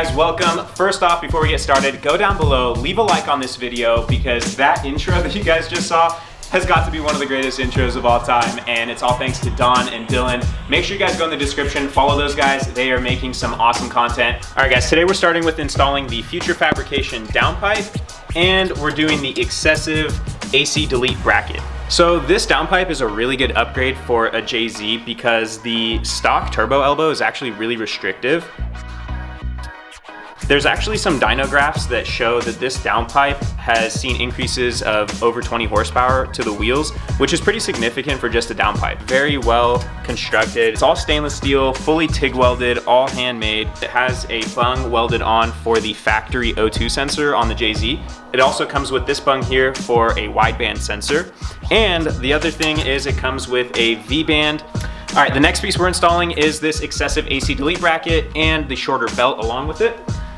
guys, welcome. First off, before we get started, go down below, leave a like on this video because that intro that you guys just saw has got to be one of the greatest intros of all time, and it's all thanks to Don and Dylan. Make sure you guys go in the description, follow those guys. They are making some awesome content. All right guys, today we're starting with installing the Future Fabrication downpipe, and we're doing the Xcessive AC Delete bracket. So this downpipe is a really good upgrade for a JZ because the stock turbo elbow is actually really restrictive. There's actually some dyno graphs that show that this downpipe has seen increases of over 20 horsepower to the wheels, which is pretty significant for just a downpipe. Very well constructed. It's all stainless steel, fully TIG welded, all handmade. It has a bung welded on for the factory O2 sensor on the JZ. It also comes with this bung here for a wideband sensor. And the other thing is it comes with a V-band. All right, the next piece we're installing is this Xcessive AC Delete bracket and the shorter belt along with it.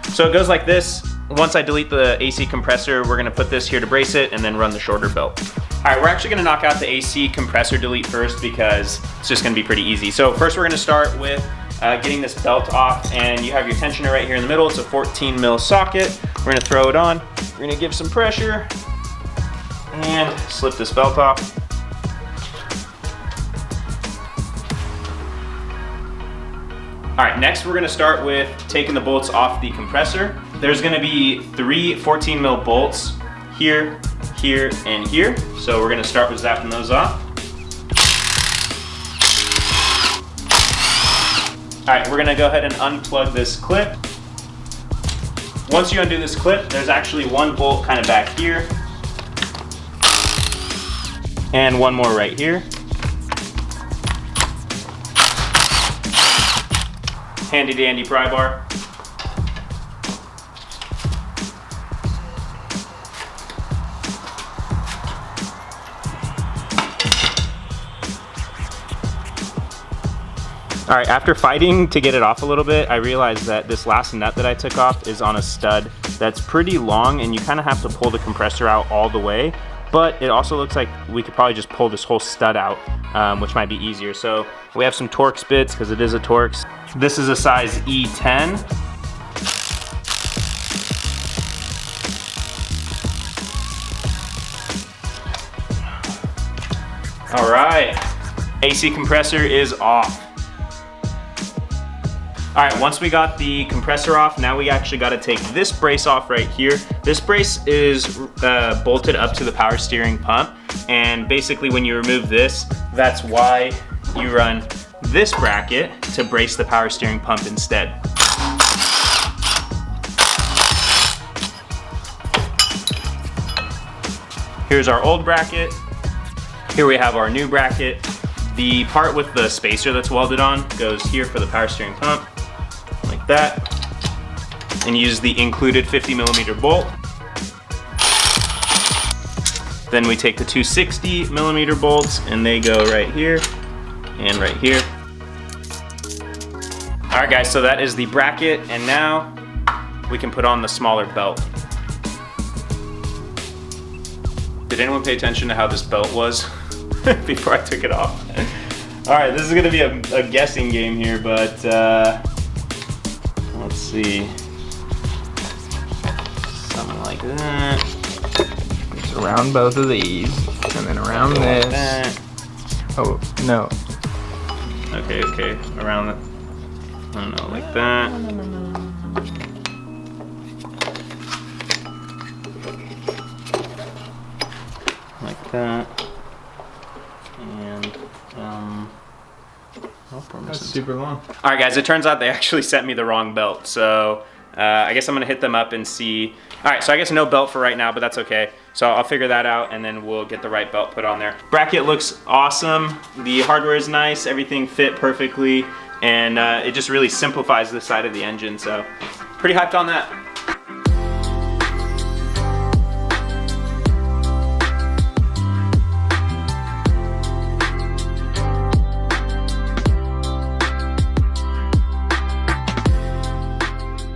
So it goes like this. Once I delete the AC compressor, we're gonna put this here to brace it and then run the shorter belt. All right, we're actually gonna knock out the AC compressor delete first because it's just gonna be pretty easy. So first we're gonna start with getting this belt off, and you have your tensioner right here in the middle. It's a 14 mil socket. We're gonna throw it on. We're gonna give some pressure and slip this belt off. All right, next we're gonna start with taking the bolts off the compressor. There's gonna be 3 14 mil bolts here, here, and here. So we're gonna start with zapping those off. All right, we're gonna go ahead and unplug this clip. Once you undo this clip, there's actually one bolt kind of back here, and one more right here. Handy dandy pry bar. All right, after fighting to get it off a little bit, I realized that this last nut that I took off is on a stud that's pretty long, and you kind of have to pull the compressor out all the way. But it also looks like we could probably just pull this whole stud out, which might be easier. So we have some Torx bits because it is a Torx. This is a size E10. All right, AC compressor is off. All right, once we got the compressor off, now we actually got to take this brace off right here. This brace is bolted up to the power steering pump, and basically when you remove this, that's why you run this bracket to brace the power steering pump instead. Here's our old bracket. Here we have our new bracket. The part with the spacer that's welded on goes here for the power steering pump, like that, and use the included 50 millimeter bolt. Then we take the two 60 millimeter bolts, and they go right here and right here. All right guys, so that is the bracket, and now we can put on the smaller belt. Did anyone pay attention to how this belt was before I took it off? All right, this is gonna be a guessing game here, but let's see. Something like that. Just around both of these, and then around this. Like oh, no. okay, around that. I don't know, like that. Like that. And, That's super long. All right, guys, it turns out they actually sent me the wrong belt. So I guess I'm gonna hit them up and see. All right, so I guess no belt for right now, but that's okay. So I'll figure that out, and then we'll get the right belt put on there. Bracket looks awesome. The hardware is nice. Everything fit perfectly. And it just really simplifies the side of the engine. So pretty hyped on that.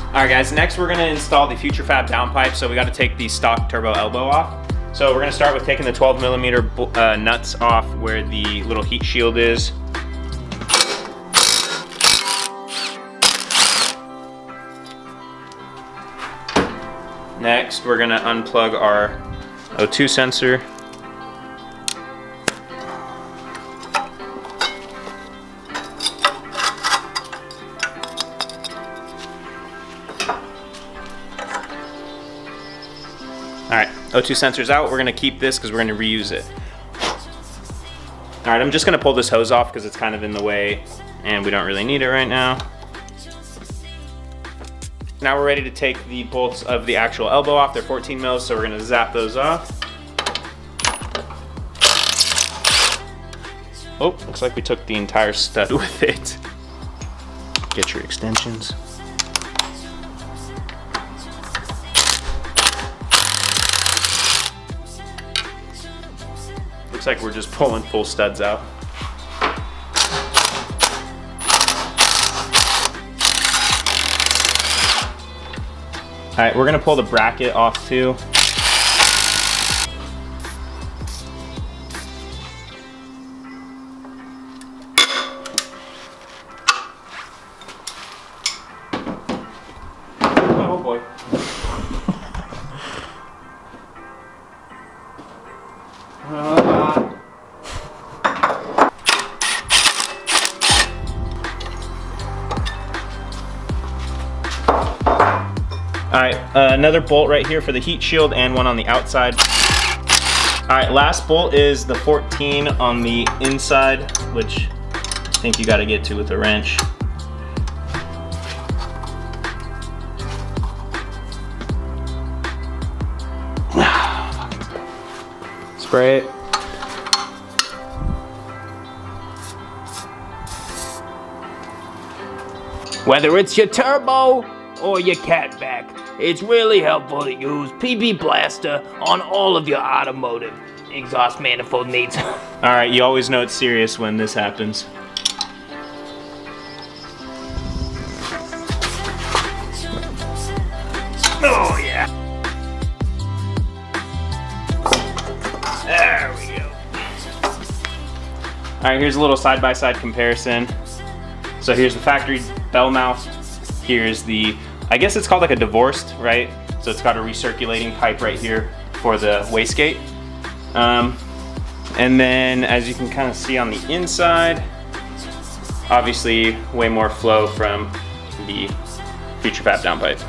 All right guys, next we're gonna install the Future Fab downpipe. So we gotta take the stock turbo elbow off. So we're gonna start with taking the 12 millimeter nuts off where the little heat shield is. Next, we're gonna unplug our O2 sensor. All right, O2 sensor's out. We're gonna keep this because we're gonna reuse it. All right, I'm just gonna pull this hose off because it's kind of in the way and we don't really need it right now. Now we're ready to take the bolts of the actual elbow off. They're 14 mils, so we're gonna zap those off. Oh, looks like we took the entire stud with it. Get your extensions. Looks like we're just pulling full studs out. All right, we're gonna pull the bracket off too. Oh boy. All right, another bolt right here for the heat shield and one on the outside. All right, last bolt is the 14 on the inside, which I think you gotta get to with a wrench. Spray it. Whether it's your turbo or your catback, it's really helpful to use PB Blaster on all of your automotive exhaust manifold needs. All right, you always know it's serious when this happens. Oh yeah. There we go. All right, here's a little side-by-side comparison. So here's the factory bell mouth. Here's the, I guess it's called like a divorced, right? So it's got a recirculating pipe right here for the wastegate. And then as you can kind of see on the inside, obviously way more flow from the Future Fab downpipe.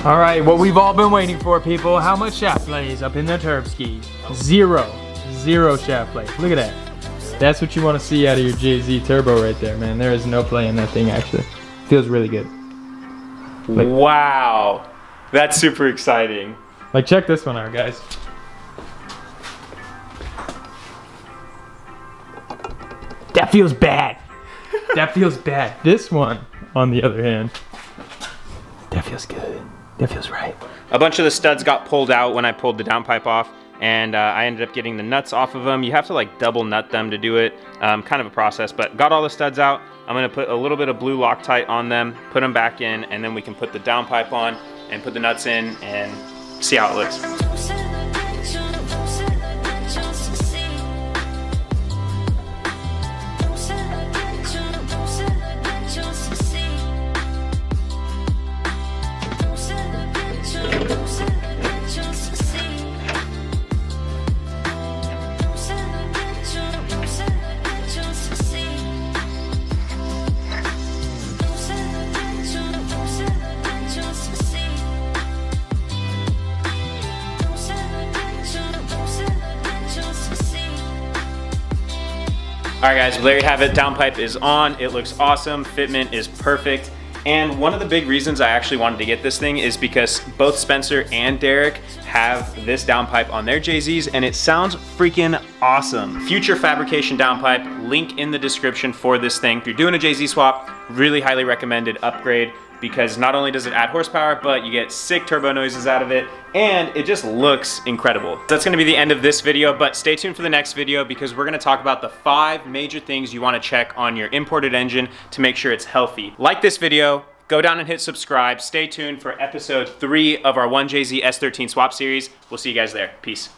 All right, what we've all been waiting for, people. How much shaft play is up in the turb ski? Zero shaft play. Look at that. That's what you want to see out of your JZ turbo right there, man. There is no play in that thing, actually. Feels really good. Like, wow, that's super exciting. Like, check this one out, guys. That feels bad. That feels bad. This one, on the other hand, that feels good. That feels right. A bunch of the studs got pulled out when I pulled the downpipe off, and I ended up getting the nuts off of them. You have to like double nut them to do it. Kind of a process, but got all the studs out. I'm gonna put a little bit of blue Loctite on them, put them back in, and then we can put the downpipe on and put the nuts in and see how it looks. All right guys, well, there you have it. Downpipe is on. It looks awesome. Fitment is perfect. And one of the big reasons I actually wanted to get this thing is because both Spencer and Derek have this downpipe on their JZs and it sounds freaking awesome. Future Fabrication downpipe, link in the description for this thing. If you're doing a JZ swap, really highly recommended upgrade, because not only does it add horsepower, but you get sick turbo noises out of it, and it just looks incredible. That's gonna be the end of this video, but stay tuned for the next video because we're gonna talk about the 5 major things you wanna check on your imported engine to make sure it's healthy. Like this video, go down and hit subscribe. Stay tuned for episode 3 of our 1Jz S13 swap series. We'll see you guys there. Peace.